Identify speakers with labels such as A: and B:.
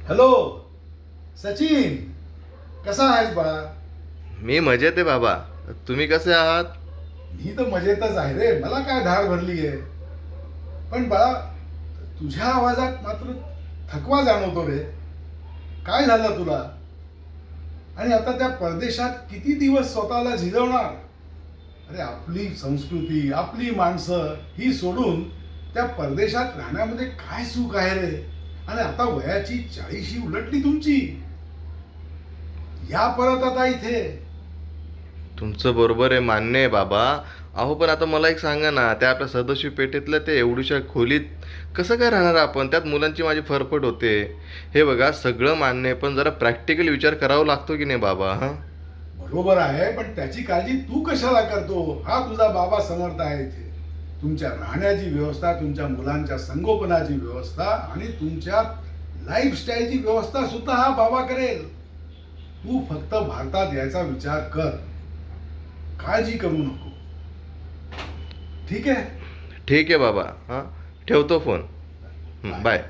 A: Hello Sachin, कसा आहेस बाळा?
B: मी मजेत आहे बाबा. तुम्ही कसे आहात?
A: मी तर मजेतच आहे रे. मला काय धाड भरली आहे. पण बाळा, तुझ्या आवाजात मात्र थकवा जाणवतो रे. काय झालं तुला? आणि आता त्या परदेशात किती दिवस स्वतःला झिजवणार? अरे आपली संस्कृती, आपली माणसं ही सोडून त्या परदेशात राहण्यामध्ये काय सुख आहे रे? आणि आता वयाची 40 उलटली तुमची. या परत आता इथे.
B: तुमचं बरोबर आहे, मान्य आहे बाबा. अहो पण आता मला एक सांगा ना, त्या आपल्या सदस्यू पेठेतल्या ते एवढ्याशा खोलीत कसं काय राहणार आपण? त्यात मुलांची माझी फरफट होते. हे बघा, सगळं मान्य आहे, पण जरा प्रॅक्टिकल विचार करावा लागतो की नाही बाबा? हां.
A: बरोबर आहे, पण त्याची काळजी तू कशाला करतो? हा तुझा बाबा समर्थ आहे इथे. तुमच्या राहण्याची व्यवस्था, तुमच्या मुलांच्या संगोपनाची व्यवस्था आणि तुमच्या लाईफस्टाईलची व्यवस्था सुद्धा हा बाबा करेल. तू फक्त भारतात यायचा विचार कर. काळजी करू नको. ठीक आहे?
B: ठीक आहे बाबा. हां. ठेवतो फोन.
A: बाय.
B: बाय.